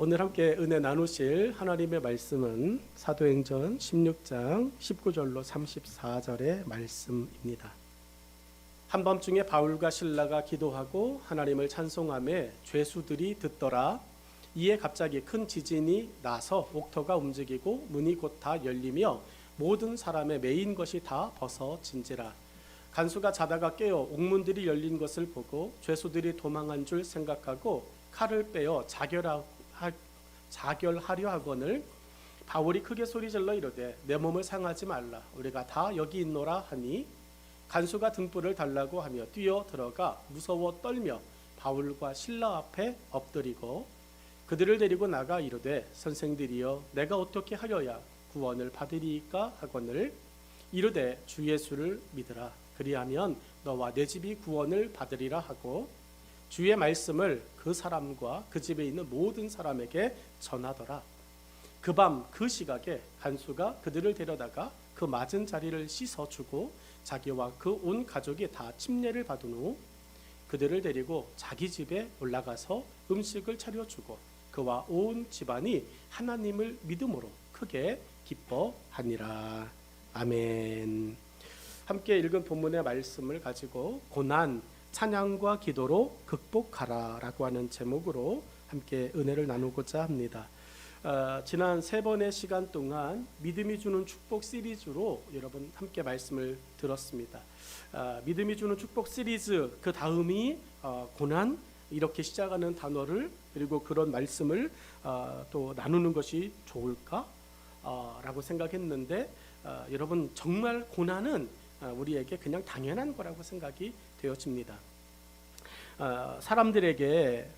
오늘 함께 은혜 나누실 하나님의 말씀은 사도행전 16장 19절로 34절의 말씀입니다. 한밤중에 바울과 실라가 기도하고 하나님을 찬송하며 죄수들이 듣더라. 이에 갑자기 큰 지진이 나서 옥토가 움직이고 문이 곧 다 열리며 모든 사람의 매인 것이 다 벗어진지라. 간수가 자다가 깨어 옥문들이 열린 것을 보고 죄수들이 도망한 줄 생각하고 칼을 빼어 자결하려 하거늘 바울이 크게 소리질러 이르되 내 몸을 상하지 말라 우리가 다 여기 있노라 하니 간수가 등불을 달라고 하며 뛰어 들어가 무서워 떨며 바울과 실라 앞에 엎드리고 그들을 데리고 나가 이르되 선생들이여 내가 어떻게 하려야 구원을 받으리이까 하거늘 이르되 주 예수를 믿으라 그리하면 너와 내 집이 구원을 받으리라 하고 주의 말씀을 그 사람과 그 집에 있는 모든 사람에게 전하더라. 그 밤 그 시각에 간수가 그들을 데려다가 그 맞은 자리를 씻어주고 자기와 그 온 가족이 다 침례를 받은 후 그들을 데리고 자기 집에 올라가서 음식을 차려주고 그와 온 집안이 하나님을 믿음으로 크게 기뻐하니라. 아멘. 함께 읽은 본문의 말씀을 가지고 고난, 찬양과 기도로 극복하라 라고 하는 제목으로 함께 은혜를 나누고자 합니다. 지난 3번의 시간 동안 믿음이 주는 축복 시리즈로 여러분 함께 말씀을 들었습니다. 믿음이 주는 축복 시리즈 그 다음이 고난 이렇게 시작하는 단어를 그리고 그런 말씀을 또 나누는 것이 좋을까 라고 생각했는데 여러분 정말 고난은 우리에게 그냥 당연한 거라고 생각이 되어집니다. 사람들에게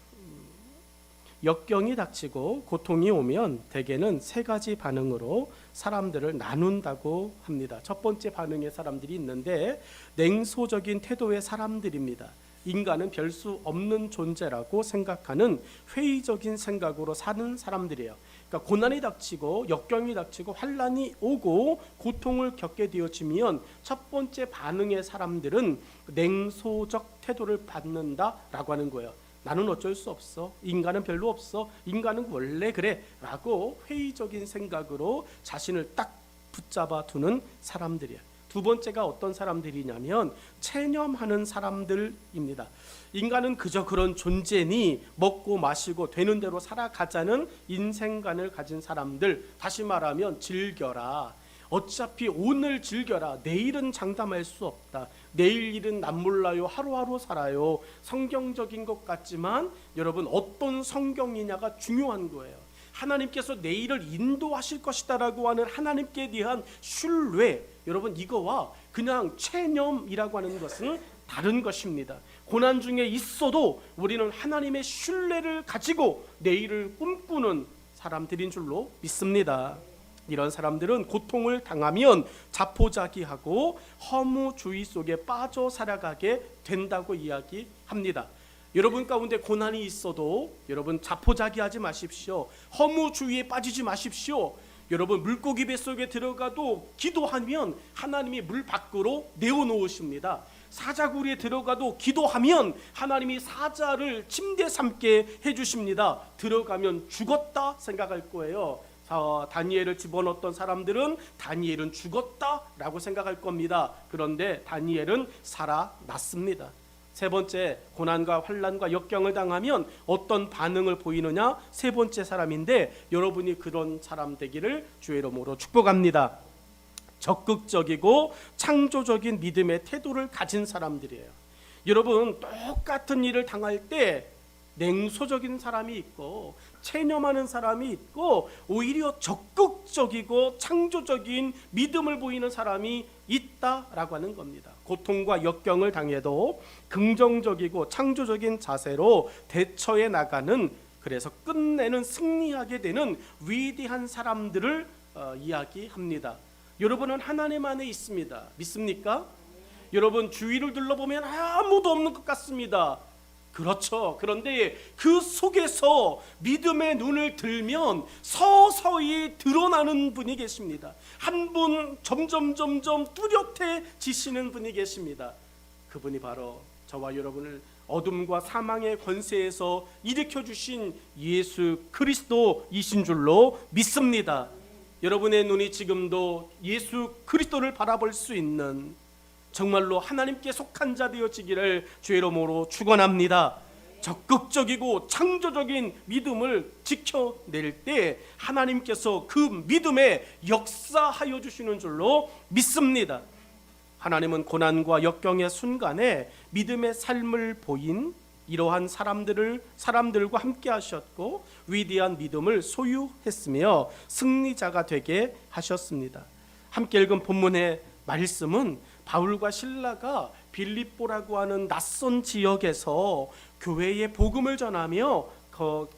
역경이 닥치고 고통이 오면 대개는 3가지 반응으로 사람들을 나눈다고 합니다. 첫 번째 반응의 사람들이 있는데 냉소적인 태도의 사람들입니다. 인간은 별 수 없는 존재라고 생각하는 회의적인 생각으로 사는 사람들이에요. 그러니까 고난이 닥치고 역경이 닥치고 환난이 오고 고통을 겪게 되어지면 첫 번째 반응의 사람들은 냉소적 태도를 받는다라고 하는 거예요. 나는 어쩔 수 없어. 인간은 별로 없어. 인간은 원래 그래. 라고 회의적인 생각으로 자신을 딱 붙잡아 두는 사람들이에요. 두 번째가 어떤 사람들이냐면 체념하는 사람들입니다. 인간은 그저 그런 존재니 먹고 마시고 되는 대로 살아가자는 인생관을 가진 사람들. 다시 말하면 즐겨라. 어차피 오늘 즐겨라. 내일은 장담할 수 없다. 내일 일은 난 몰라요. 하루하루 살아요. 성경적인 것 같지만 여러분 어떤 성경이냐가 중요한 거예요. 하나님께서 내일을 인도하실 것이다라고 하는 하나님께 대한 신뢰, 여러분 이거와 그냥 체념이라고 하는 것은 다른 것입니다. 고난 중에 있어도 우리는 하나님의 신뢰를 가지고 내일을 꿈꾸는 사람들인 줄로 믿습니다. 이런 사람들은 고통을 당하면 자포자기하고 허무주의 속에 빠져 살아가게 된다고 이야기합니다. 여러분 가운데 고난이 있어도 여러분 자포자기하지 마십시오. 허무주의에 빠지지 마십시오. 여러분 물고기 뱃속에 들어가도 기도하면 하나님이 물 밖으로 내어놓으십니다. 사자굴에 들어가도 기도하면 하나님이 사자를 침대 삼게 해주십니다. 들어가면 죽었다 생각할 거예요. 다니엘을 집어넣었던 사람들은 다니엘은 죽었다라고 생각할 겁니다. 그런데 다니엘은 살아났습니다. 세 번째, 고난과 환난과 역경을 당하면 어떤 반응을 보이느냐? 세 번째 사람인데 여러분이 그런 사람 되기를 주의 이름으로 축복합니다. 적극적이고 창조적인 믿음의 태도를 가진 사람들이에요. 여러분 똑같은 일을 당할 때 냉소적인 사람이 있고 체념하는 사람이 있고 오히려 적극적이고 창조적인 믿음을 보이는 사람이 있다라고 하는 겁니다. 고통과 역경을 당해도 긍정적이고 창조적인 자세로 대처해 나가는, 그래서 끝내는 승리하게 되는 위대한 사람들을 이야기합니다. 여러분은 하나님 안에 있습니다. 믿습니까? 여러분 주위를 둘러보면 아무도 없는 것 같습니다. 그렇죠. 그런데 그 속에서 믿음의 눈을 들면 서서히 드러나는 분이 계십니다. 한 분 점점 뚜렷해지시는 분이 계십니다. 그분이 바로 저와 여러분을 어둠과 사망의 권세에서 일으켜 주신 예수 그리스도이신 줄로 믿습니다. 여러분의 눈이 지금도 예수 그리스도를 바라볼 수 있는 정말로 하나님께 속한 자 되어지기를 주의 이름으로 축원합니다. 적극적이고 창조적인 믿음을 지켜낼 때 하나님께서 그 믿음에 역사하여 주시는 줄로 믿습니다. 하나님은 고난과 역경의 순간에 믿음의 삶을 보인 이러한 사람들과 함께 하셨고 위대한 믿음을 소유했으며 승리자가 되게 하셨습니다. 함께 읽은 본문의 말씀은 바울과 실라가 빌립보라고 하는 낯선 지역에서 교회의 복음을 전하며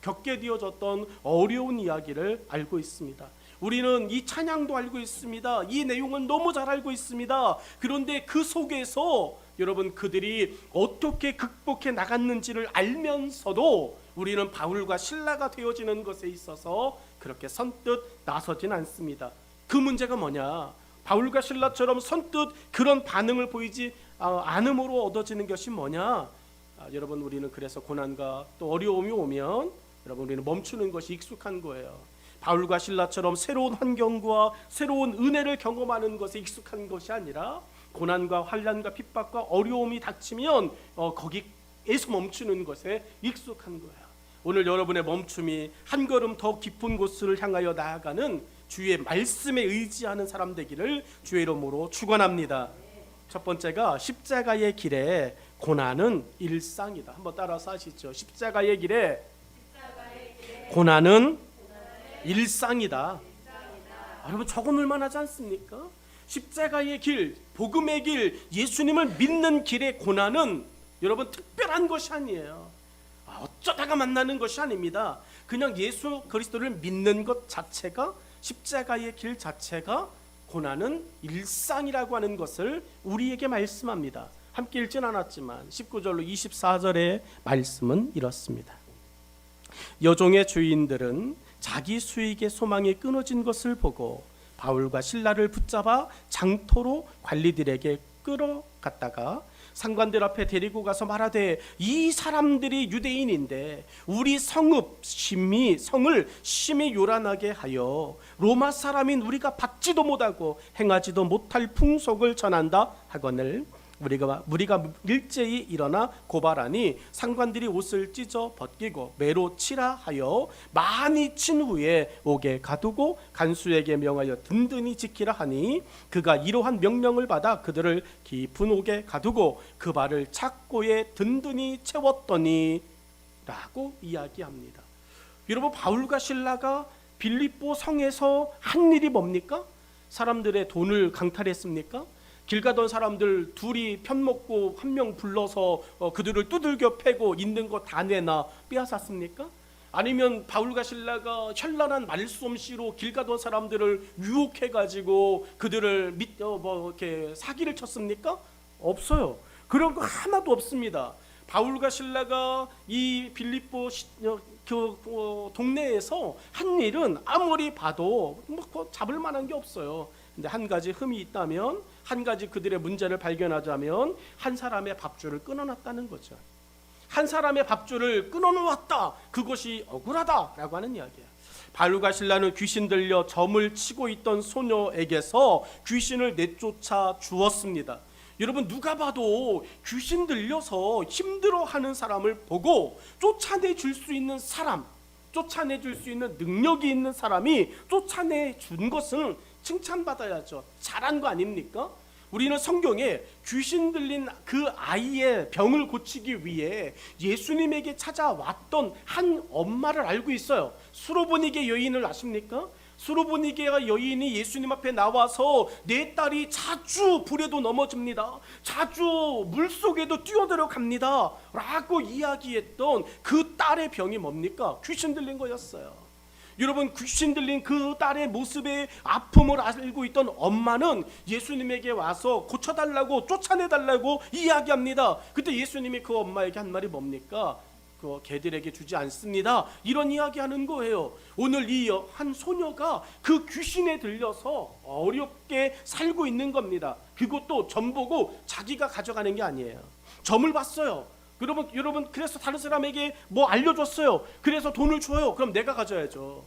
겪게 되어졌던 어려운 이야기를 알고 있습니다. 우리는 이 찬양도 알고 있습니다. 이 내용은 너무 잘 알고 있습니다. 그런데 그 속에서 여러분 그들이 어떻게 극복해 나갔는지를 알면서도 우리는 바울과 실라가 되어지는 것에 있어서 그렇게 선뜻 나서진 않습니다. 그 문제가 뭐냐? 바울과 실라처럼 선뜻 그런 반응을 보이지 않음으로 얻어지는 것이 뭐냐? 여러분 우리는 그래서 고난과 또 어려움이 오면 여러분 우리는 멈추는 것이 익숙한 거예요. 바울과 실라처럼 새로운 환경과 새로운 은혜를 경험하는 것에 익숙한 것이 아니라 고난과 환난과 핍박과 어려움이 닥치면 거기에서 멈추는 것에 익숙한 거예요. 오늘 여러분의 멈춤이 한 걸음 더 깊은 곳을 향하여 나아가는 주의 말씀에 의지하는 사람 되기를 주의 이름으로 축원합니다. 첫 번째가 십자가의 길에 고난은 일상이다. 한번 따라서 하시죠. 십자가의 길에 고난은 일상이다. 여러분 적응을 만하지 않습니까? 십자가의 길, 복음의 길, 예수님을 믿는 길의 고난은 여러분 특별한 것이 아니에요. 어쩌다가 만나는 것이 아닙니다. 그냥 예수 그리스도를 믿는 것 자체가, 십자가의 길 자체가 고난은 일상이라고 하는 것을 우리에게 말씀합니다. 함께 읽진 않았지만 19절로 24절의 말씀은 이렇습니다. 여종의 주인들은 자기 수익의 소망이 끊어진 것을 보고 바울과 실라를 붙잡아 장터로 관리들에게 끌어갔다가 상관들 앞에 데리고 가서 말하되 이 사람들이 유대인인데 우리 성을 심히 요란하게 하여 로마 사람인 우리가 받지도 못하고 행하지도 못할 풍속을 전한다 하거늘 우리가 일제히 일어나 고발하니 상관들이 옷을 찢어 벗기고 매로 치라 하여 많이 친 후에 옥에 가두고 간수에게 명하여 든든히 지키라 하니 그가 이러한 명령을 받아 그들을 깊은 옥에 가두고 그 발을 착고에 든든히 채웠더니 라고 이야기합니다. 여러분 바울과 실라가 빌립보 성에서 한 일이 뭡니까? 사람들의 돈을 강탈했습니까? 길 가던 사람들 둘이 편먹고 한 명 불러서 그들을 두들겨 패고 있는 거 다 내나 빼앗았습니까? 아니면 바울과 실라가 현란한 말솜씨로 길 가던 사람들을 유혹해가지고 그들을 이렇게 사기를 쳤습니까? 없어요. 그런 거 하나도 없습니다. 바울과 실라가 이 빌립보 동네에서 한 일은 아무리 봐도 잡을 만한 게 없어요. 근데 한 가지 흠이 있다면, 한 가지 그들의 문제를 발견하자면 한 사람의 밥줄을 끊어놨다는 거죠. 한 사람의 밥줄을 끊어놓았다. 그것이 억울하다라고 하는 이야기예요. 바울과 실라는 귀신 들려 점을 치고 있던 소녀에게서 귀신을 내쫓아 주었습니다. 여러분 누가 봐도 귀신 들려서 힘들어하는 사람을 보고 쫓아내줄 수 있는 사람, 쫓아내줄 수 있는 능력이 있는 사람이 쫓아내준 것은 칭찬받아야죠. 잘한 거 아닙니까? 우리는 성경에 귀신 들린 그 아이의 병을 고치기 위해 예수님에게 찾아왔던 한 엄마를 알고 있어요. 수로보니게 여인을 아십니까? 수로보니게 여인이 예수님 앞에 나와서 내 딸이 자주 불에도 넘어집니다. 자주 물속에도 뛰어들어갑니다. 라고 이야기했던 그 딸의 병이 뭡니까? 귀신 들린 거였어요. 여러분 귀신 들린 그 딸의 모습의 아픔을 알고 있던 엄마는 예수님에게 와서 고쳐달라고 쫓아내달라고 이야기합니다. 그때 예수님이 그 엄마에게 한 말이 뭡니까? 개들에게 주지 않습니다. 이런 이야기하는 거예요. 오늘 이 한 소녀가 그 귀신에 들려서 어렵게 살고 있는 겁니다. 그것도 점 보고 자기가 가져가는 게 아니에요. 점을 봤어요. 여러분 그래서 다른 사람에게 뭐 알려줬어요. 그래서 돈을 줘요. 그럼 내가 가져야죠.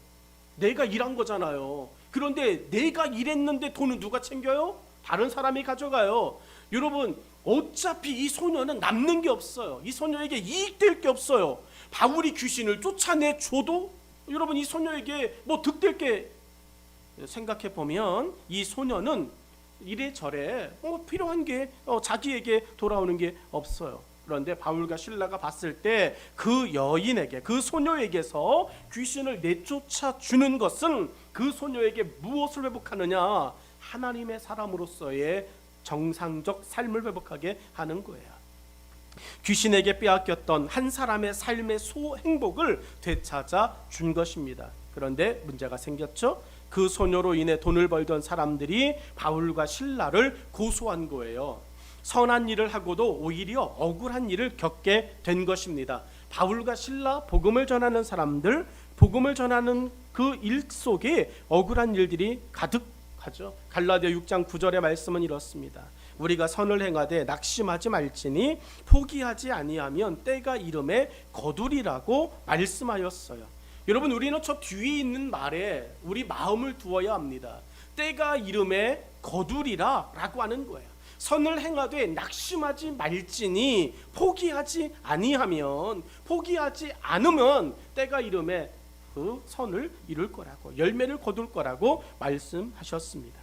내가 일한 거잖아요. 그런데 내가 일했는데 돈은 누가 챙겨요? 다른 사람이 가져가요. 여러분 어차피 이 소녀는 남는 게 없어요. 이 소녀에게 이익될 게 없어요. 바울이 귀신을 쫓아내줘도 여러분 이 소녀에게 뭐 득될 게, 생각해 보면 이 소녀는 이래저래 필요한 게 자기에게 돌아오는 게 없어요. 그런데 바울과 실라가 봤을 때 그 여인에게, 그 소녀에게서 귀신을 내쫓아 주는 것은 그 소녀에게 무엇을 회복하느냐? 하나님의 사람으로서의 정상적 삶을 회복하게 하는 거예요. 귀신에게 빼앗겼던 한 사람의 삶의 소행복을 되찾아 준 것입니다. 그런데 문제가 생겼죠. 그 소녀로 인해 돈을 벌던 사람들이 바울과 실라를 고소한 거예요. 선한 일을 하고도 오히려 억울한 일을 겪게 된 것입니다. 바울과 실라, 복음을 전하는 사람들, 복음을 전하는 그 일 속에 억울한 일들이 가득하죠. 갈라디아 6장 9절의 말씀은 이렇습니다. 우리가 선을 행하되 낙심하지 말지니 포기하지 아니하면 때가 이름에 거두리라고 말씀하였어요. 여러분 우리는 저 뒤에 있는 말에 우리 마음을 두어야 합니다. 때가 이름에 거두리라 라고 하는 거예요. 선을 행하되 낙심하지 말지니 포기하지 아니하면, 포기하지 않으면 때가 이름에 그 선을 이룰 거라고, 열매를 거둘 거라고 말씀하셨습니다.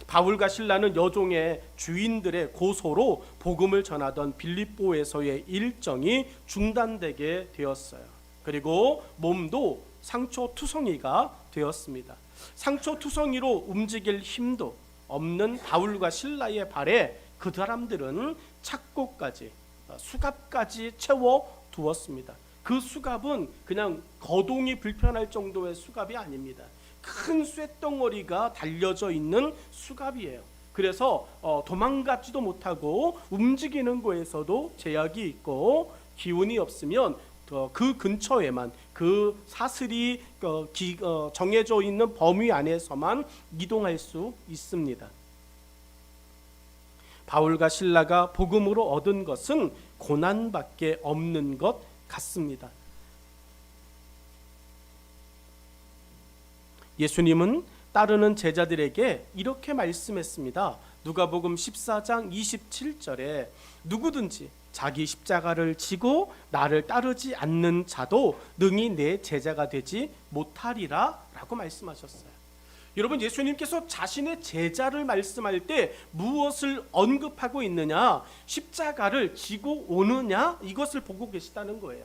바울과 실라는 여종의 주인들의 고소로 복음을 전하던 빌립보에서의 일정이 중단되게 되었어요. 그리고 몸도 상처투성이가 되었습니다. 상처투성이로 움직일 힘도 없는 바울과 실라의 발에 그 사람들은 착고까지, 수갑까지 채워 두었습니다. 그 수갑은 그냥 거동이 불편할 정도의 수갑이 아닙니다. 큰 쇳덩어리가 달려져 있는 수갑이에요. 그래서 도망가지도 못하고 움직이는 거에서도 제약이 있고, 기운이 없으면 그 근처에만, 그 사슬이 정해져 있는 범위 안에서만 이동할 수 있습니다. 바울과 실라가 복음으로 얻은 것은 고난밖에 없는 것 같습니다. 예수님은 따르는 제자들에게 이렇게 말씀했습니다. 누가복음 14장 27절에 누구든지 자기 십자가를 지고 나를 따르지 않는 자도 능히 내 제자가 되지 못하리라 라고 말씀하셨어요. 여러분 예수님께서 자신의 제자를 말씀할 때 무엇을 언급하고 있느냐? 십자가를 지고 오느냐? 이것을 보고 계시다는 거예요.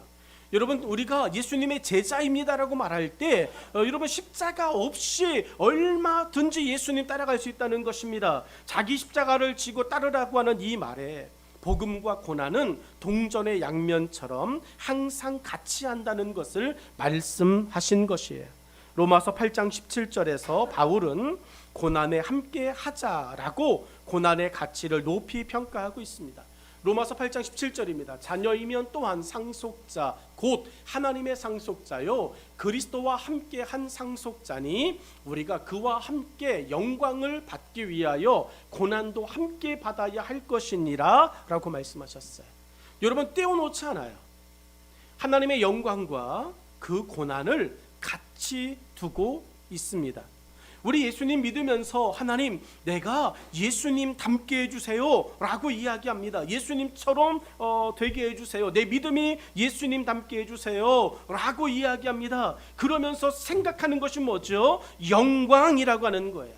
여러분 우리가 예수님의 제자입니다라고 말할 때 여러분 십자가 없이 얼마든지 예수님 따라갈 수 있다는 것입니다. 자기 십자가를 지고 따르라고 하는 이 말에 복음과 고난은 동전의 양면처럼 항상 같이 한다는 것을 말씀하신 것이에요. 로마서 8장 17절에서 바울은 고난에 함께 하자라고 고난의 가치를 높이 평가하고 있습니다. 로마서 8장 17절입니다. 자녀이면 또한 상속자 곧 하나님의 상속자요 그리스도와 함께 한 상속자니 우리가 그와 함께 영광을 받기 위하여 고난도 함께 받아야 할 것이니라 라고 말씀하셨어요. 여러분 떼어놓지 않아요. 하나님의 영광과 그 고난을 같이 두고 있습니다. 우리 예수님 믿으면서 하나님 내가 예수님 닮게 해주세요 라고 이야기합니다. 예수님처럼 되게 해주세요. 내 믿음이 예수님 닮게 해주세요 라고 이야기합니다. 그러면서 생각하는 것이 뭐죠? 영광이라고 하는 거예요.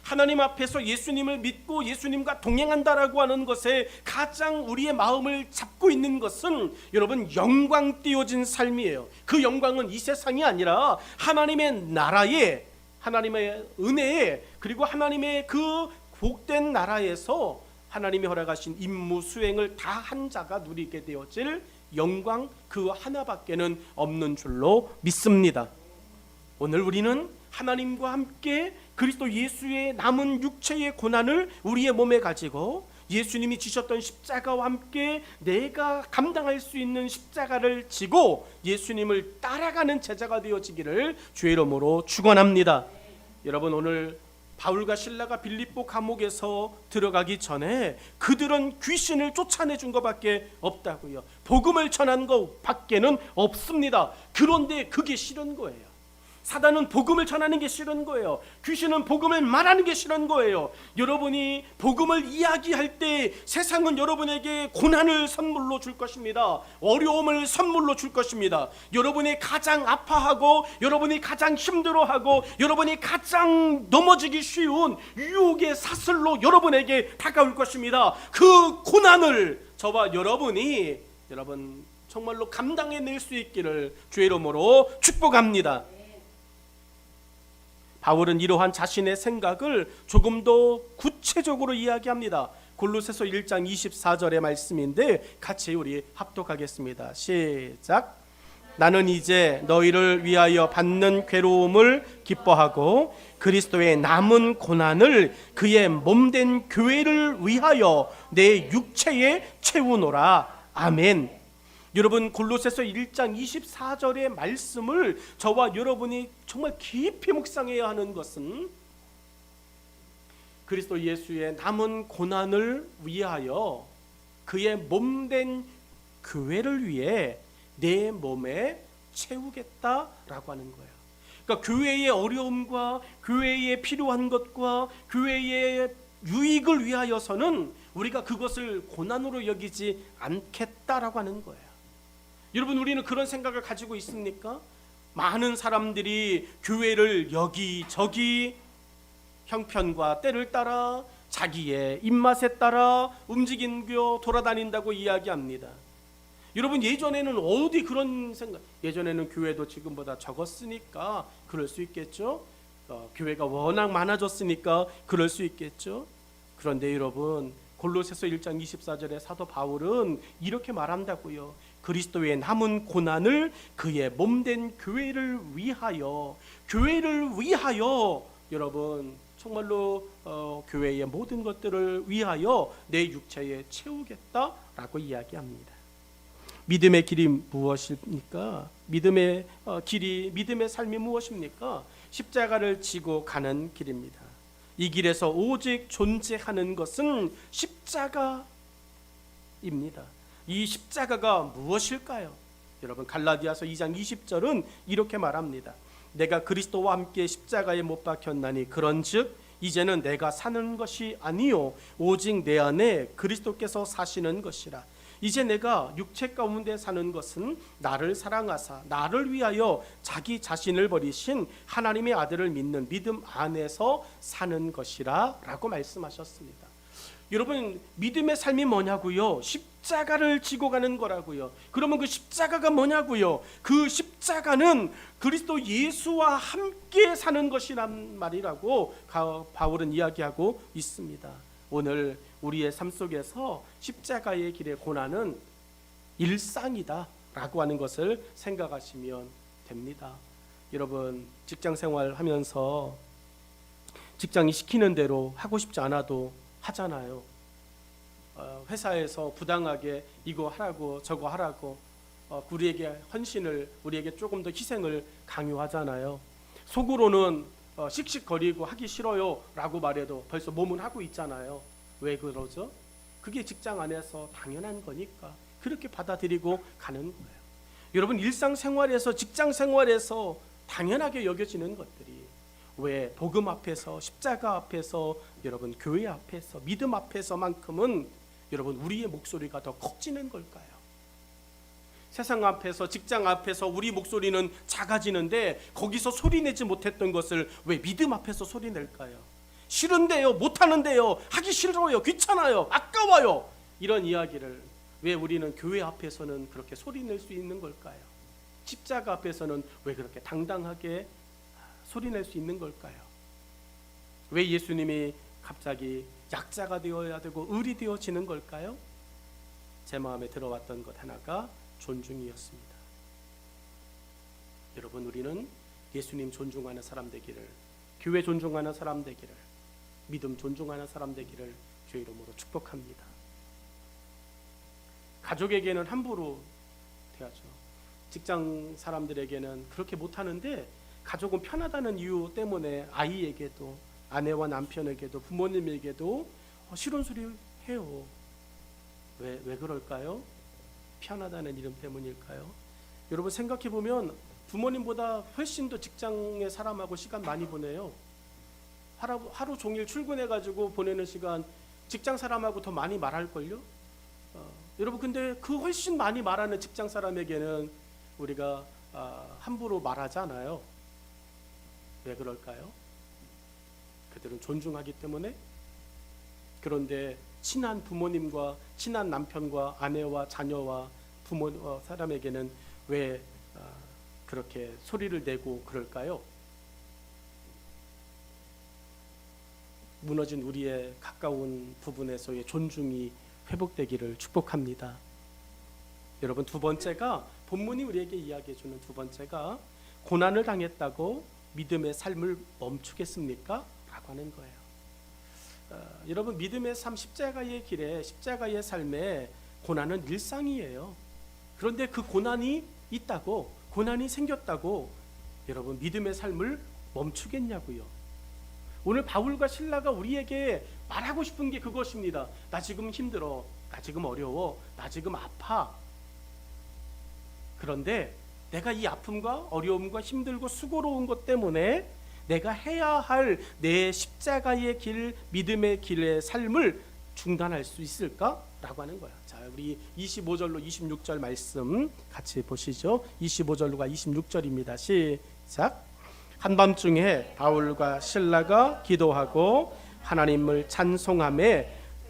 하나님 앞에서 예수님을 믿고 예수님과 동행한다라고 하는 것에 가장 우리의 마음을 잡고 있는 것은 여러분 영광 띄어진 삶이에요. 그 영광은 이 세상이 아니라 하나님의 나라에, 하나님의 은혜에, 그리고 하나님의 그 복된 나라에서 하나님이 허락하신 임무 수행을 다 한 자가 누리게 되어질 영광 그 하나밖에는 없는 줄로 믿습니다. 오늘 우리는 하나님과 함께 그리스도 예수의 남은 육체의 고난을 우리의 몸에 가지고 예수님이 지셨던 십자가와 함께 내가 감당할 수 있는 십자가를 지고 예수님을 따라가는 제자가 되어지기를 주의 이름으로 축원합니다. 여러분, 오늘 바울과 실라가 빌립보 감옥에서 들어가기 전에 그들은 귀신을 쫓아내 준 것밖에 없다고요. 복음을 전한 것밖에는 없습니다. 그런데 그게 싫은 거예요. 사단은 복음을 전하는 게 싫은 거예요. 귀신은 복음을 말하는 게 싫은 거예요. 여러분이 복음을 이야기할 때 세상은 여러분에게 고난을 선물로 줄 것입니다. 어려움을 선물로 줄 것입니다. 여러분이 가장 아파하고 여러분이 가장 힘들어하고 여러분이 가장 넘어지기 쉬운 유혹의 사슬로 여러분에게 다가올 것입니다. 그 고난을 저와 여러분이 정말로 감당해낼 수 있기를 주의 이름으로 축복합니다. 바울은 이러한 자신의 생각을 조금 더 구체적으로 이야기합니다. 골로새서 1장 24절의 말씀인데 같이 우리 합독하겠습니다. 시작. 나는 이제 너희를 위하여 받는 괴로움을 기뻐하고 그리스도의 남은 고난을 그의 몸된 교회를 위하여 내 육체에 채우노라. 아멘. 여러분, 골로새서 1장 24절의 말씀을 저와 여러분이 정말 깊이 묵상해야 하는 것은 그리스도 예수의 남은 고난을 위하여 그의 몸된 교회를 위해 내 몸에 채우겠다라고 하는 거예요. 그러니까 교회의 어려움과 교회에 필요한 것과 교회의 유익을 위하여서는 우리가 그것을 고난으로 여기지 않겠다라고 하는 거예요. 여러분, 우리는 그런 생각을 가지고 있습니까? 많은 사람들이 교회를 여기저기 형편과 때를 따라 자기의 입맛에 따라 움직이며 돌아다닌다고 이야기합니다. 여러분, 예전에는 어디 그런 생각, 예전에는 교회도 지금보다 적었으니까 그럴 수 있겠죠. 교회가 워낙 많아졌으니까 그럴 수 있겠죠. 그런데 여러분, 골로새서 1장 24절에 사도 바울은 이렇게 말한다고요. 그리스도의 남은 고난을 그의 몸된 교회를 위하여 여러분 정말로 교회의 모든 것들을 위하여 내 육체에 채우겠다라고 이야기합니다. 믿음의 길이 무엇입니까? 믿음의 길이, 믿음의 삶이 무엇입니까? 십자가를 지고 가는 길입니다. 이 길에서 오직 존재하는 것은 십자가입니다. 이 십자가가 무엇일까요? 여러분, 갈라디아서 2장 20절은 이렇게 말합니다. 내가 그리스도와 함께 십자가에 못 박혔나니 그런즉 이제는 내가 사는 것이 아니요 오직 내 안에 그리스도께서 사시는 것이라. 이제 내가 육체 가운데 사는 것은 나를 사랑하사 나를 위하여 자기 자신을 버리신 하나님의 아들을 믿는 믿음 안에서 사는 것이라 라고 말씀하셨습니다. 여러분, 믿음의 삶이 뭐냐고요? 십자가를 지고 가는 거라고요. 그러면 그 십자가가 뭐냐고요? 그 십자가는 그리스도 예수와 함께 사는 것이란 말이라고 바울은 이야기하고 있습니다. 오늘 우리의 삶 속에서 십자가의 길의 고난은 일상이다 라고 하는 것을 생각하시면 됩니다. 여러분, 직장 생활하면서 직장이 시키는 대로 하고 싶지 않아도 하잖아요. 회사에서 부당하게 이거 하라고 저거 하라고 우리에게 헌신을, 우리에게 조금 더 희생을 강요하잖아요. 속으로는 씩씩거리고 하기 싫어요 라고 말해도 벌써 몸은 하고 있잖아요. 왜 그러죠? 그게 직장 안에서 당연한 거니까 그렇게 받아들이고 가는 거예요. 여러분, 일상생활에서, 직장생활에서 당연하게 여겨지는 것들이 왜 복음 앞에서, 십자가 앞에서, 여러분 교회 앞에서, 믿음 앞에서만큼은 여러분 우리의 목소리가 더 커지는 걸까요? 세상 앞에서, 직장 앞에서 우리 목소리는 작아지는데 거기서 소리내지 못했던 것을 왜 믿음 앞에서 소리낼까요? 싫은데요, 못하는데요, 하기 싫어요, 귀찮아요, 아까워요, 이런 이야기를 왜 우리는 교회 앞에서는 그렇게 소리낼 수 있는 걸까요? 십자가 앞에서는 왜 그렇게 당당하게 소리낼 수 있는 걸까요? 왜 예수님이 갑자기 약자가 되어야 되고 을이 되어지는 걸까요? 제 마음에 들어왔던 것 하나가 존중이었습니다. 여러분, 우리는 예수님 존중하는 사람 되기를, 교회 존중하는 사람 되기를, 믿음 존중하는 사람 되기를 주의 이름으로 축복합니다. 가족에게는 함부로 대하죠. 직장 사람들에게는 그렇게 못하는데 가족은 편하다는 이유 때문에 아이에게도, 아내와 남편에게도, 부모님에게도 싫은 소리 해요. 왜 그럴까요? 편하다는 이름 때문일까요? 여러분 생각해 보면 부모님보다 훨씬 더 직장의 사람하고 시간 많이 보내요. 하루 종일 출근해가지고 보내는 시간 직장 사람하고 더 많이 말할걸요? 여러분 근데 그 훨씬 많이 말하는 직장 사람에게는 우리가 함부로 말하지 않아요. 왜 그럴까요? 그들은 존중하기 때문에. 그런데 친한 부모님과 친한 남편과 아내와 자녀와 부모 사람에게는 왜 그렇게 소리를 내고 그럴까요? 무너진 우리의 가까운 부분에서의 존중이 회복되기를 축복합니다. 여러분 두 번째가 본문이 우리에게 이야기해 주는 두 번째가 고난을 당했다고 믿음의 삶을 멈추겠습니까? 라고 하는 거예요. 여러분 믿음의 삶, 십자가의 길에, 십자가의 삶에 고난은 일상이에요. 그런데 그 고난이 있다고, 고난이 생겼다고 여러분 믿음의 삶을 멈추겠냐고요. 오늘 바울과 실라가 우리에게 말하고 싶은 게 그것입니다. 나 지금 힘들어, 나 지금 어려워, 나 지금 아파. 그런데 내가 이 아픔과 어려움과 힘들고 수고로운 것 때문에 내가 해야 할 내 십자가의 길, 믿음의 길의 삶을 중단할 수 있을까? 라고 하는 거야. 자, 우리 25절로 26절 말씀 같이 보시죠. 25절로가 26절입니다. 시작. 한밤중에 바울과 실라가 기도하고 하나님을 찬송하며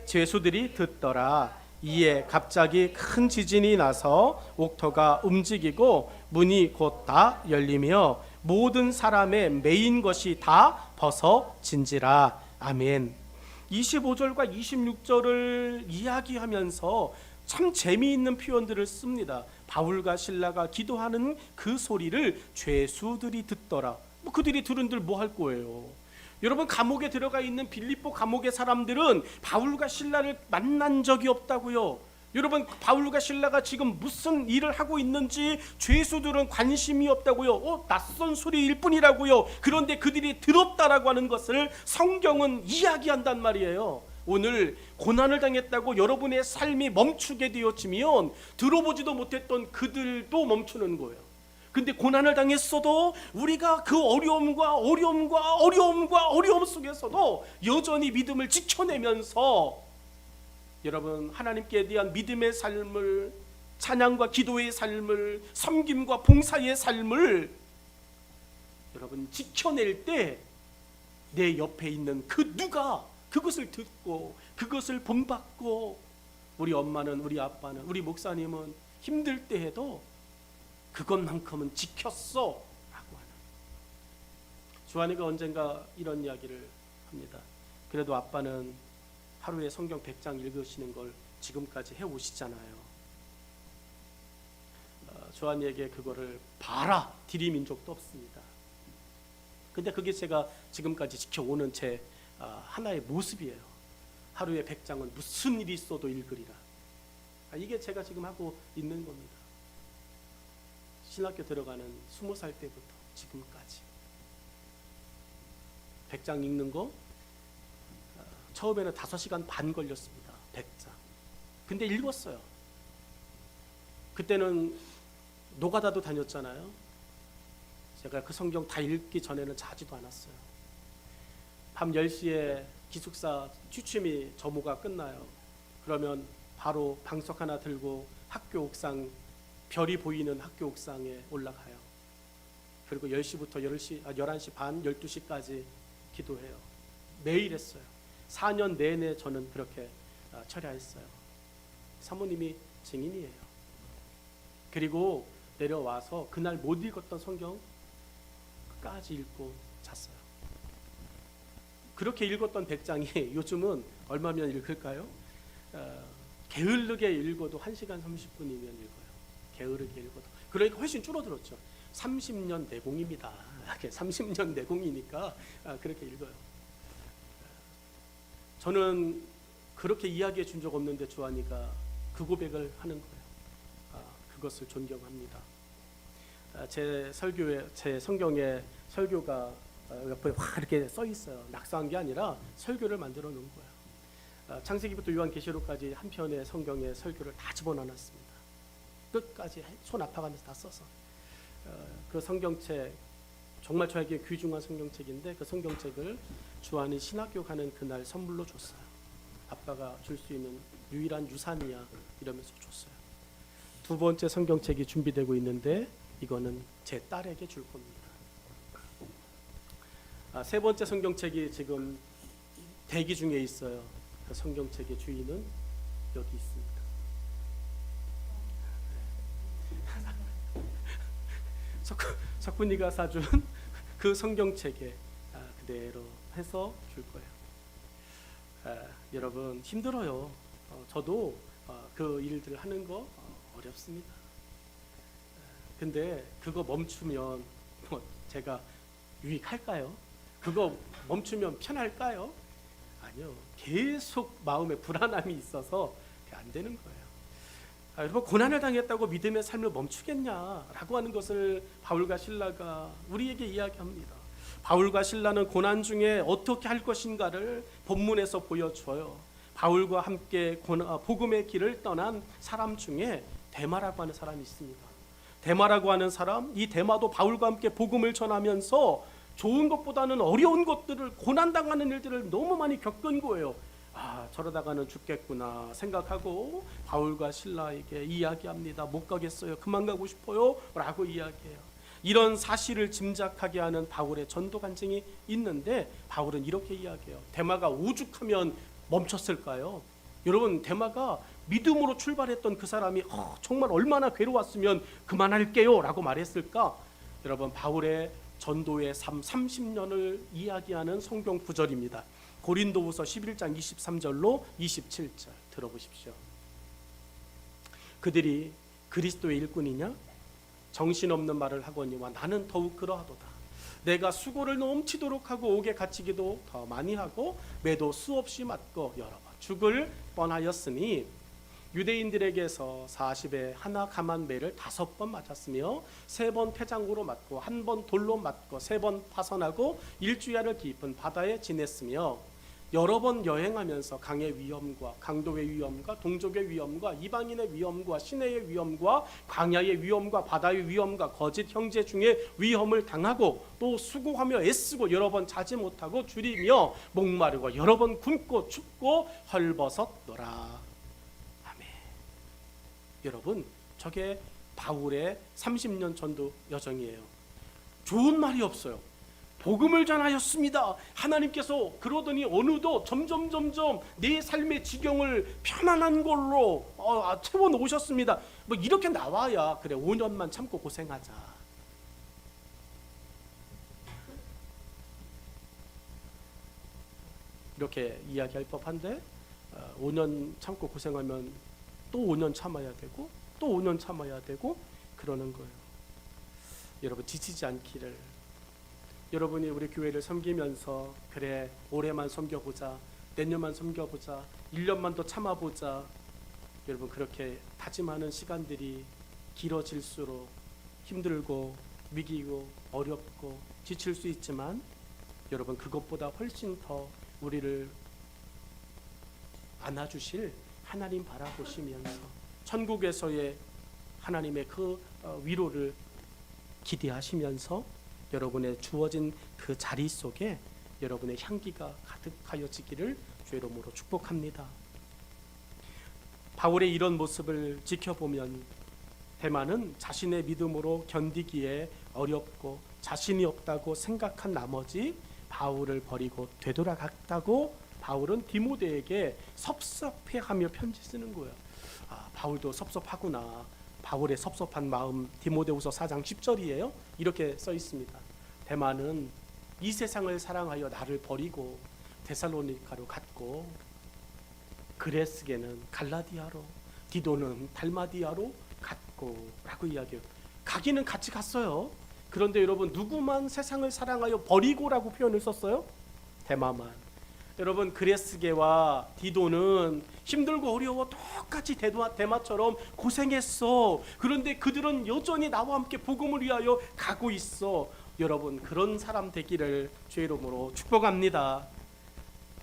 죄수들이 듣더라. 이에 갑자기 큰 지진이 나서 옥토가 움직이고 문이 곧 다 열리며 모든 사람의 매인 것이 다 벗어진지라. 아멘. 25절과 26절을 이야기하면서 참 재미있는 표현들을 씁니다. 바울과 실라가 기도하는 그 소리를 죄수들이 듣더라. 그들이 들은들 뭐 할 거예요? 여러분 감옥에 들어가 있는 빌립보 감옥의 사람들은 바울과 실라를 만난 적이 없다고요. 여러분 바울과 실라가 지금 무슨 일을 하고 있는지 죄수들은 관심이 없다고요. 낯선 소리일 뿐이라고요. 그런데 그들이 들었다라고 하는 것을 성경은 이야기한단 말이에요. 오늘 고난을 당했다고 여러분의 삶이 멈추게 되어지면 들어보지도 못했던 그들도 멈추는 거예요. 근데 고난을 당했어도 우리가 그 어려움 속에서도 여전히 믿음을 지켜내면서 여러분 하나님께 대한 믿음의 삶을, 찬양과 기도의 삶을, 섬김과 봉사의 삶을 여러분 지켜낼 때 내 옆에 있는 그 누가 그것을 듣고 그것을 본받고 우리 엄마는, 우리 아빠는, 우리 목사님은 힘들 때에도 그것만큼은 지켰어 라고 하는. 주한이가 언젠가 이런 이야기를 합니다. 그래도 아빠는 하루에 성경 100장 읽으시는 걸 지금까지 해오시잖아요. 주한이에게 그거를 봐라 들이민 적도 없습니다. 근데 그게 제가 지금까지 지켜오는 제 하나의 모습이에요. 하루에 100장은 무슨 일이 있어도 읽으리라. 이게 제가 지금 하고 있는 겁니다. 신학교 들어가는 20살 때부터 지금까지 100장 읽는 거 처음에는 5시간 반 걸렸습니다. 100장. 근데 읽었어요. 그때는 노가다도 다녔잖아요. 제가 그 성경 다 읽기 전에는 자지도 않았어요. 밤 10시에 기숙사 취침이 점호가 끝나요. 그러면 바로 방석 하나 들고 학교 옥상, 별이 보이는 학교 옥상에 올라가요. 그리고 10시부터 11시 반, 12시까지 기도해요. 매일 했어요. 4년 내내 저는 그렇게 철야했어요. 사모님이 증인이에요. 그리고 내려와서 그날 못 읽었던 성경 끝까지 읽고 잤어요. 그렇게 읽었던 100장이 요즘은 얼마면 읽을까요? 게으르게 읽어도 1시간 30분이면 읽어요. 게으르게 읽어도. 그러니까 훨씬 줄어들었죠. 30년 내공입니다. 30년 내공이니까 그렇게 읽어요. 저는 그렇게 이야기해 준 적 없는데 주한이가 그 고백을 하는 거예요. 그것을 존경합니다. 제 설교에, 제 성경에 설교가 옆에 확 이렇게 써 있어요. 낙서한 게 아니라 설교를 만들어 놓은 거예요. 창세기부터 요한계시록까지 한 편의 성경에 설교를 다 집어넣어놨습니다. 끝까지 손 아파가면서 다 써서 그 성경책, 정말 저에게 귀중한 성경책인데 그 성경책을 주한이 신학교 가는 그날 선물로 줬어요. 아빠가 줄 수 있는 유일한 유산이야 이러면서 줬어요. 두 번째 성경책이 준비되고 있는데 이거는 제 딸에게 줄 겁니다. 세 번째 성경책이 지금 대기 중에 있어요. 그 성경책의 주인은 여기 있습니다. 석훈이가 사준 그 성경책에 그대로 해서 줄 거예요. 여러분 힘들어요. 저도 그 일들을 하는 거 어렵습니다. 근데 그거 멈추면 제가 유익할까요? 그거 멈추면 편할까요? 아니요. 계속 마음에 불안함이 있어서 안 되는 거예요. 여러분 고난을 당했다고 믿음의 삶을 멈추겠냐라고 하는 것을 바울과 실라가 우리에게 이야기합니다. 바울과 실라는 고난 중에 어떻게 할 것인가를 본문에서 보여줘요. 바울과 함께 복음의 길을 떠난 사람 중에 데마라고 하는 사람이 있습니다. 데마라고 하는 사람, 이 데마도 바울과 함께 복음을 전하면서 좋은 것보다는 어려운 것들을, 고난당하는 일들을 너무 많이 겪은 거예요. 저러다가는 죽겠구나 생각하고 바울과 실라에게 이야기합니다. 못 가겠어요. 그만 가고 싶어요. 라고 이야기해요. 이런 사실을 짐작하게 하는 바울의 전도 간증이 있는데 바울은 이렇게 이야기해요. 데마가 오죽하면 멈췄을까요? 여러분 데마가 믿음으로 출발했던 그 사람이 정말 얼마나 괴로웠으면 그만할게요 라고 말했을까? 여러분 바울의 전도의 삶 30년을 이야기하는 성경 구절입니다. 고린도후서 11장 23절로 27절 들어보십시오. 그들이 그리스도의 일꾼이냐? 정신없는 말을 하거니와 나는 더욱 그러하도다. 내가 수고를 넘치도록 하고 옥에 갇히기도 더 많이 하고 매도 수없이 맞고 여러 번 죽을 뻔하였으니 유대인들에게서 40에 하나 감한 매를 5번 맞았으며 3번 태장으로 맞고 1번 돌로 맞고 3번 파선하고 일주야를 깊은 바다에 지냈으며 여러 번 여행하면서 강의 위험과 강도의 위험과 동족의 위험과 이방인의 위험과 시내의 위험과 광야의 위험과 바다의 위험과 거짓 형제 중에 위험을 당하고 또 수고하며 애쓰고 여러 번 자지 못하고 줄이며 목마르고 여러 번 굶고 춥고 헐벗었노라. 아멘. 여러분 저게 바울의 30년 전도 여정이에요. 좋은 말이 없어요. 복음을 전하였습니다. 하나님께서 그러더니 어느덧 점점 내 삶의 지경을 편안한 걸로 채워놓으셨습니다. 뭐 이렇게 나와야 그래 5년만 참고 고생하자. 이렇게 이야기할 법한데 5년 참고 고생하면 또 5년 참아야 되고 또 5년 참아야 되고 그러는 거예요. 여러분 지치지 않기를. 여러분이 우리 교회를 섬기면서 그래 올해만 섬겨보자, 내년만 섬겨보자, 1년만 더 참아보자, 여러분 그렇게 다짐하는 시간들이 길어질수록 힘들고 위기고 어렵고 지칠 수 있지만 여러분 그것보다 훨씬 더 우리를 안아주실 하나님 바라보시면서 천국에서의 하나님의 그 위로를 기대하시면서 여러분의 주어진 그 자리 속에 여러분의 향기가 가득하여지기를 주의 이름으로 축복합니다. 바울의 이런 모습을 지켜보면 데마는 자신의 믿음으로 견디기에 어렵고 자신이 없다고 생각한 나머지 바울을 버리고 되돌아갔다고 바울은 디모데에게 섭섭해하며 편지 쓰는 거예요. 바울도 섭섭하구나. 바울의 섭섭한 마음 디모데후서 4장 10절이에요. 이렇게 써 있습니다. 데마는 이 세상을 사랑하여 나를 버리고 데살로니가로 갔고 그레스게는 갈라디아로 디도는 달마디아로 갔고 라고 이야기해요. 가기는 같이 갔어요. 그런데 여러분 누구만 세상을 사랑하여 버리고라고 표현을 썼어요? 데마만. 여러분 그레스게와 디도는 힘들고 어려워 똑같이 대마처럼 고생했어. 그런데 그들은 여전히 나와 함께 복음을 위하여 가고 있어. 여러분 그런 사람 되기를 주의 이름으로 축복합니다.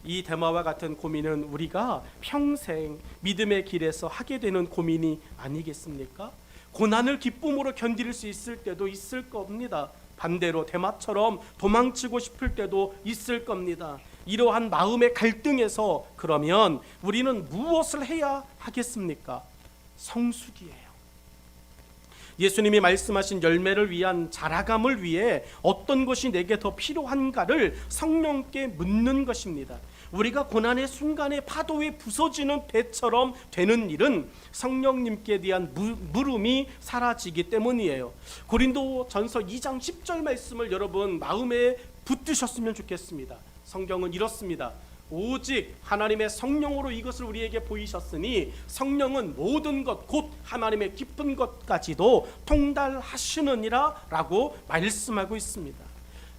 이 대마와 같은 고민은 우리가 평생 믿음의 길에서 하게 되는 고민이 아니겠습니까? 고난을 기쁨으로 견딜 수 있을 때도 있을 겁니다. 반대로 대마처럼 도망치고 싶을 때도 있을 겁니다. 이러한 마음의 갈등에서 그러면 우리는 무엇을 해야 하겠습니까? 성숙이에요. 예수님이 말씀하신 열매를 위한 자라감을 위해 어떤 것이 내게 더 필요한가를 성령께 묻는 것입니다. 우리가 고난의 순간에 파도에 부서지는 배처럼 되는 일은 성령님께 대한 물음이 사라지기 때문이에요. 고린도전서 2장 10절 말씀을 여러분 마음에 붙드셨으면 좋겠습니다. 성경은 이렇습니다. 오직 하나님의 성령으로 이것을 우리에게 보이셨으니 성령은 모든 것 곧 하나님의 깊은 것까지도 통달하시느니라 라고 말씀하고 있습니다.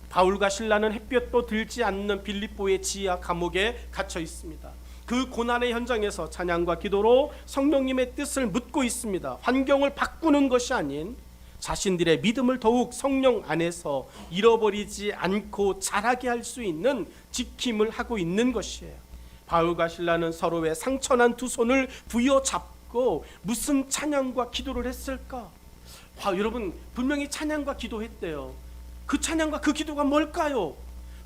바울과 실라는 햇볕도 들지 않는 빌립보의 지하 감옥에 갇혀 있습니다. 그 고난의 현장에서 찬양과 기도로 성령님의 뜻을 묻고 있습니다. 환경을 바꾸는 것이 아닌 자신들의 믿음을 더욱 성령 안에서 잃어버리지 않고 자라게 할 수 있는 지킴을 하고 있는 것이에요. 바울과 실라는 서로의 상처난 두 손을 부여잡고 무슨 찬양과 기도를 했을까? 여러분 분명히 찬양과 기도했대요. 그 찬양과 그 기도가 뭘까요?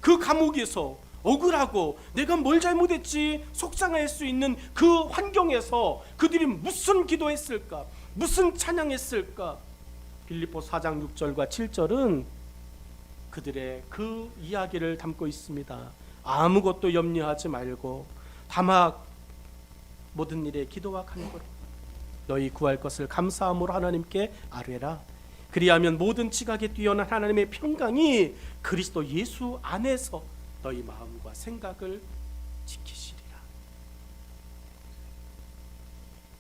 그 감옥에서 억울하고 내가 뭘 잘못했지 속상할 수 있는 그 환경에서 그들이 무슨 기도했을까? 무슨 찬양했을까? 빌립보 4장 6절과 7절은 그들의 그 이야기를 담고 있습니다. 아무것도 염려하지 말고 다만 모든 일에 기도와 간구로 너희 구할 것을 감사함으로 하나님께 아뢰라. 그리하면 모든 지각에 뛰어난 하나님의 평강이 그리스도 예수 안에서 너희 마음과 생각을 지키시리라.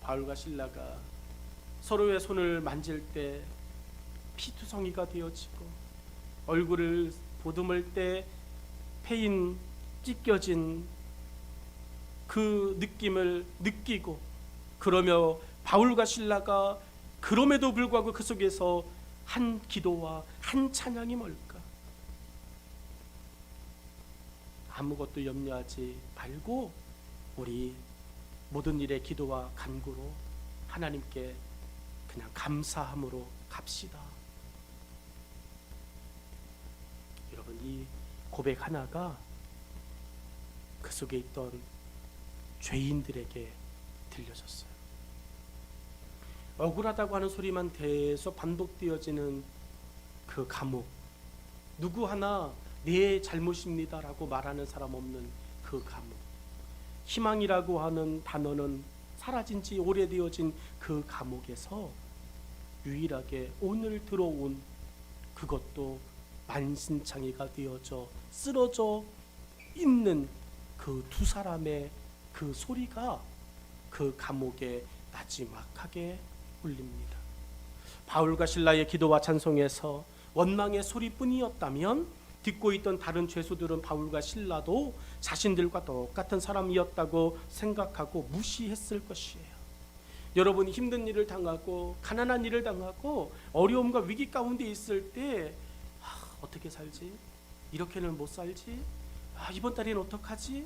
바울과 실라가 서로의 손을 만질 때 피투성이가 되어지고 얼굴을 보듬을 때 패인 찢겨진 그 느낌을 느끼고 그러며 바울과 실라가 그럼에도 불구하고 그 속에서 한 기도와 한 찬양이 뭘까? 아무것도 염려하지 말고 우리 모든 일에 기도와 간구로 하나님께 그냥 감사함으로 갑시다. 여러분 이 고백 하나가 그 속에 있던 죄인들에게 들려졌어요. 억울하다고 하는 소리만 계속 반복되어지는 그 감옥, 누구 하나 내 잘못입니다라고 말하는 사람 없는 그 감옥, 희망이라고 하는 단어는 사라진 지 오래되어진 그 감옥에서 유일하게 오늘 들어온 그것도 만신창이가 되어져 쓰러져 있는 그 두 사람의 그 소리가 그 감옥에 나지막하게 울립니다. 바울과 실라의 기도와 찬송에서 원망의 소리뿐이었다면 듣고 있던 다른 죄수들은 바울과 실라도 자신들과 똑같은 사람이었다고 생각하고 무시했을 것이에요. 여러분이 힘든 일을 당하고 가난한 일을 당하고 어려움과 위기 가운데 있을 때 어떻게 살지? 이렇게는 못 살지? 이번 달에는 어떡하지?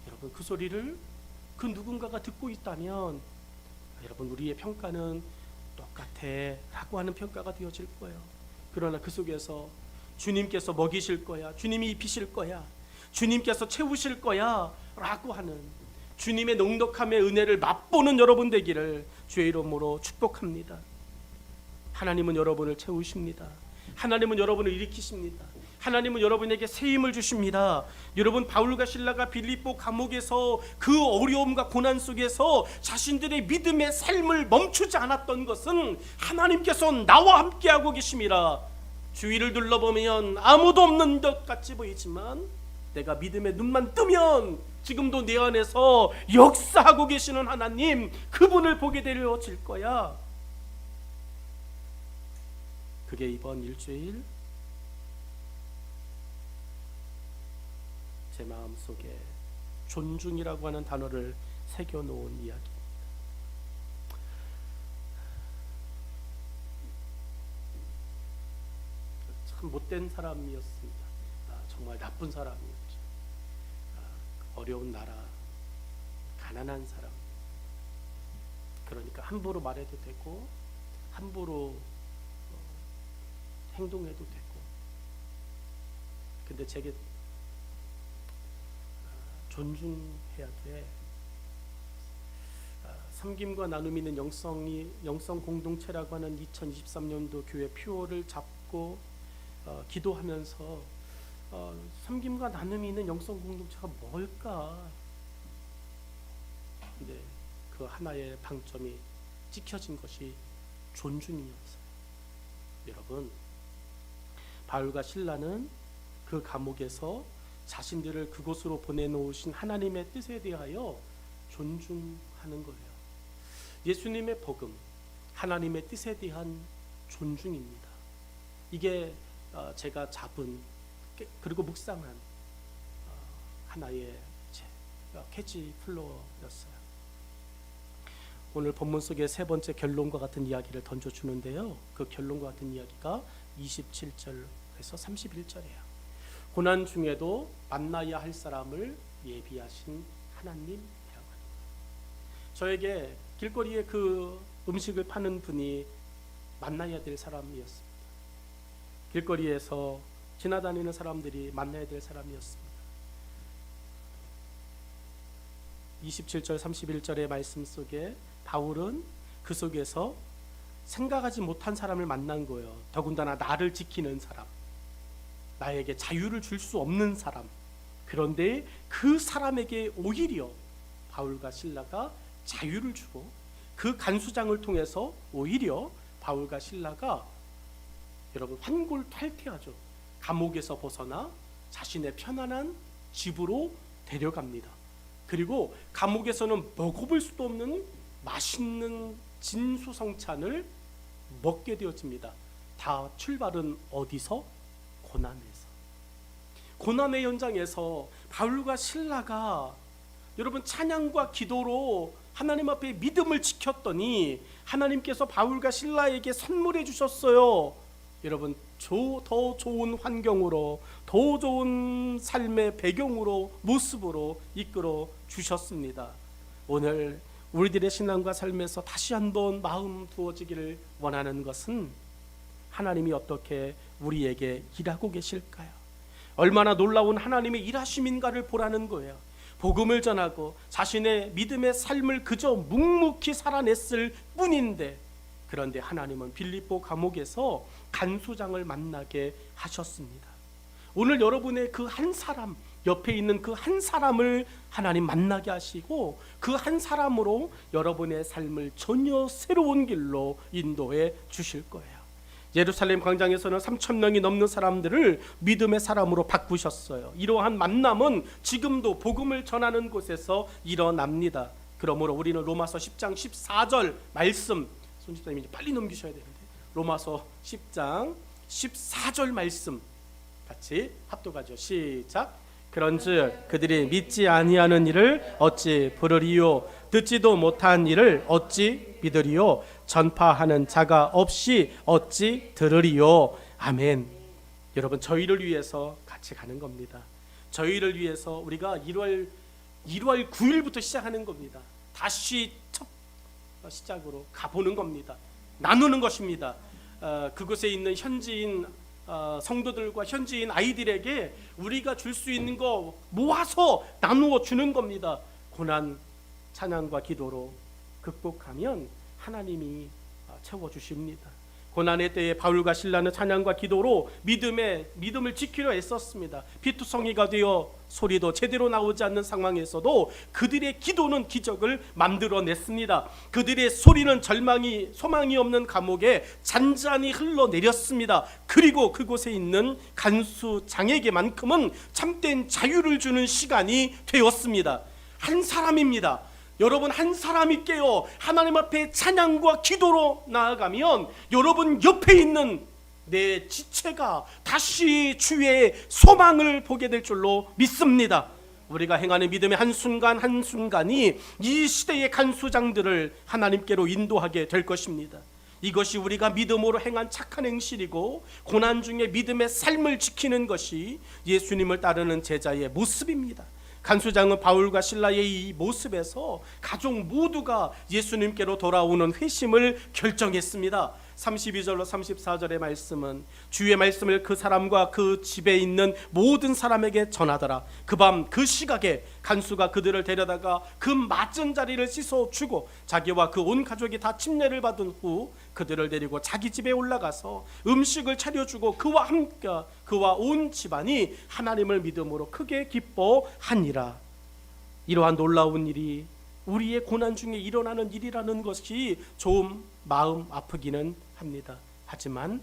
여러분 그 소리를 그 누군가가 듣고 있다면 여러분 우리의 평가는 똑같아 라고 하는 평가가 되어질 거예요. 그러나 그 속에서 주님께서 먹이실 거야, 주님이 입히실 거야, 주님께서 채우실 거야 라고 하는 주님의 넉넉함의 은혜를 맛보는 여러분 되기를 주의 이름으로 축복합니다. 하나님은 여러분을 채우십니다. 하나님은 여러분을 일으키십니다. 하나님은 여러분에게 새 힘을 주십니다. 여러분 바울과 실라가 빌립보 감옥에서 그 어려움과 고난 속에서 자신들의 믿음의 삶을 멈추지 않았던 것은 하나님께서 나와 함께하고 계심이라. 주위를 둘러보면 아무도 없는 것 같이 보이지만 내가 믿음의 눈만 뜨면 지금도 내 안에서 역사하고 계시는 하나님, 그분을 보게 되어질 거야. 그게 이번 일주일 제 마음속에 존중이라고 하는 단어를 새겨놓은 이야기입니다. 참 못된 사람이었습니다. 정말 나쁜 사람이었죠. 어려운 나라, 가난한 사람. 그러니까 함부로 말해도 되고 함부로 행동해도 되고. 근데 제게 존중해야 돼. 섬김과 나눔이 있는 영성 공동체라고 하는 2023년도 교회 표어를 잡고 기도하면서 섬김과 나눔이 있는 영성 공동체가 뭘까? 근데 그 하나의 방점이 찍혀진 것이 존중이었어요. 여러분, 바울과 실라는 그 감옥에서 자신들을 그곳으로 보내놓으신 하나님의 뜻에 대하여 존중하는 거예요. 예수님의 복음, 하나님의 뜻에 대한 존중입니다. 이게 제가 잡은 그리고 묵상한 하나의 캐치 플로어였어요. 오늘 본문 속의 세 번째 결론과 같은 이야기를 던져주는데요. 그 결론과 같은 이야기가 27절에서 31절이에요. 고난 중에도 만나야 할 사람을 예비하신 하나님이라고 합니다. 저에게 길거리에 그 음식을 파는 분이 만나야 될 사람이었습니다. 길거리에서 지나다니는 사람들이 만나야 될 사람이었습니다. 27절 31절의 말씀 속에 바울은 그 속에서 생각하지 못한 사람을 만난 거예요. 더군다나 나를 지키는 사람, 나에게 자유를 줄 수 없는 사람. 그런데 그 사람에게 오히려 바울과 실라가 자유를 주고 그 간수장을 통해서 오히려 바울과 실라가 여러분 환골탈태하죠. 감옥에서 벗어나 자신의 편안한 집으로 데려갑니다. 그리고 감옥에서는 먹어볼 수도 없는 맛있는 진수성찬을 먹게 되어집니다. 다 출발은 어디서? 고난에서. 고난의 현장에서 바울과 실라가 여러분 찬양과 기도로 하나님 앞에 믿음을 지켰더니 하나님께서 바울과 실라에게 선물해 주셨어요. 여러분 더 좋은 환경으로, 더 좋은 삶의 배경으로, 모습으로 이끌어 주셨습니다. 오늘 우리들의 신앙과 삶에서 다시 한번 마음 두어지기를 원하는 것은 하나님이 어떻게 우리에게 일하고 계실까요? 얼마나 놀라운 하나님의 일하심인가를 보라는 거예요. 복음을 전하고 자신의 믿음의 삶을 그저 묵묵히 살아냈을 뿐인데, 그런데 하나님은 빌립보 감옥에서 간수장을 만나게 하셨습니다. 오늘 여러분의 그 한 사람, 옆에 있는 그 한 사람을 하나님 만나게 하시고 그 한 사람으로 여러분의 삶을 전혀 새로운 길로 인도해 주실 거예요. 예루살렘 광장에서는 3,000명이 넘는 사람들을 믿음의 사람으로 바꾸셨어요. 이러한 만남은 지금도 복음을 전하는 곳에서 일어납니다. 그러므로 우리는 로마서 10장 14절 말씀, 손집사님이 이제 빨리 넘기셔야 되는데, 로마서 10장 14절 말씀 같이 합독하죠. 시작. 그런즉 그들이 믿지 아니하는 일을 어찌 부르리요? 듣지도 못한 일을 어찌 믿으리요? 전파하는 자가 없이 어찌 들으리요? 아멘. 여러분, 저희를 위해서 같이 가는 겁니다. 저희를 위해서 우리가 1월 9일부터 시작하는 겁니다. 다시 첫 시작으로 가보는 겁니다. 나누는 것입니다. 그곳에 있는 현지인 성도들과 현지인 아이들에게 우리가 줄 수 있는 거 모아서 나누어 주는 겁니다. 고난 찬양과 기도로 극복하면 하나님이 채워주십니다. 고난의 때에 바울과 실라는 찬양과 기도로 믿음을 지키려 애썼습니다. 피투성이가 되어 소리도 제대로 나오지 않는 상황에서도 그들의 기도는 기적을 만들어냈습니다. 그들의 소리는 소망이 없는 감옥에 잔잔히 흘러내렸습니다. 그리고 그곳에 있는 간수장에게만큼은 참된 자유를 주는 시간이 되었습니다. 한 사람입니다. 여러분, 한 사람이 깨어 하나님 앞에 찬양과 기도로 나아가면 여러분 옆에 있는 내 지체가 다시 주의 소망을 보게 될 줄로 믿습니다. 우리가 행하는 믿음의 한순간 한순간이 이 시대의 간수장들을 하나님께로 인도하게 될 것입니다. 이것이 우리가 믿음으로 행한 착한 행실이고 고난 중에 믿음의 삶을 지키는 것이 예수님을 따르는 제자의 모습입니다. 간수장은 바울과 실라의 이 모습에서 가족 모두가 예수님께로 돌아오는 회심을 결정했습니다. 32절로 34절의 말씀은 주의 말씀을 그 사람과 그 집에 있는 모든 사람에게 전하더라. 그 밤 그 시각에 간수가 그들을 데려다가 그 맞은 자리를 씻어주고 자기와 그 온 가족이 다 침례를 받은 후 그들을 데리고 자기 집에 올라가서 음식을 차려주고 그와 함께 그와 온 집안이 하나님을 믿음으로 크게 기뻐하니라. 이러한 놀라운 일이 우리의 고난 중에 일어나는 일이라는 것이 좀 마음 아프기는 합니다. 하지만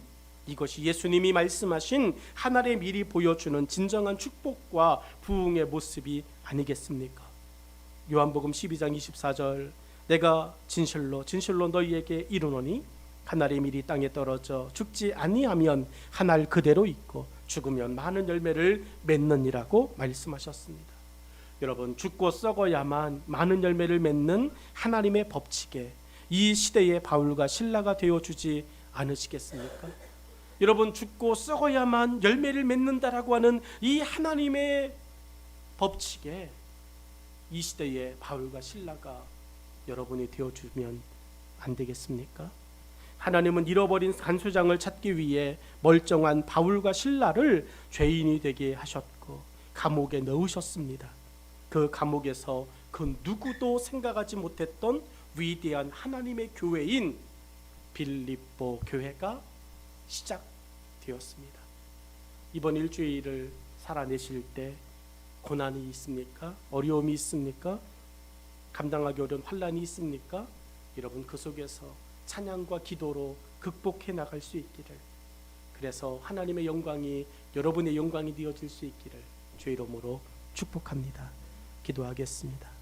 이것이 예수님이 말씀하신 하나님의 미리 보여주는 진정한 축복과 부흥의 모습이 아니겠습니까? 요한복음 12장 24절 내가 진실로 너희에게 이르노니 한 알의 밀이 땅에 떨어져 죽지 아니하면 한 알 그대로 있고 죽으면 많은 열매를 맺느니라고 말씀하셨습니다. 여러분, 죽고 썩어야만 많은 열매를 맺는 하나님의 법칙에 이 시대의 바울과 실라가 되어주지 않으시겠습니까? 여러분, 죽고 썩어야만 열매를 맺는다라고 하는 이 하나님의 법칙에 이 시대의 바울과 실라가 여러분이 되어주면 안 되겠습니까? 하나님은 잃어버린 간수장을 찾기 위해 멀쩡한 바울과 실라를 죄인이 되게 하셨고 감옥에 넣으셨습니다. 그 감옥에서 그 누구도 생각하지 못했던 위대한 하나님의 교회인 빌립보 교회가 시작되었습니다. 이번 일주일을 살아내실 때 고난이 있습니까? 어려움이 있습니까? 감당하기 어려운 환난이 있습니까? 여러분, 그 속에서 찬양과 기도로 극복해 나갈 수 있기를, 그래서 하나님의 영광이 여러분의 영광이 되어질 수 있기를 주의 이름으로 축복합니다. 기도하겠습니다.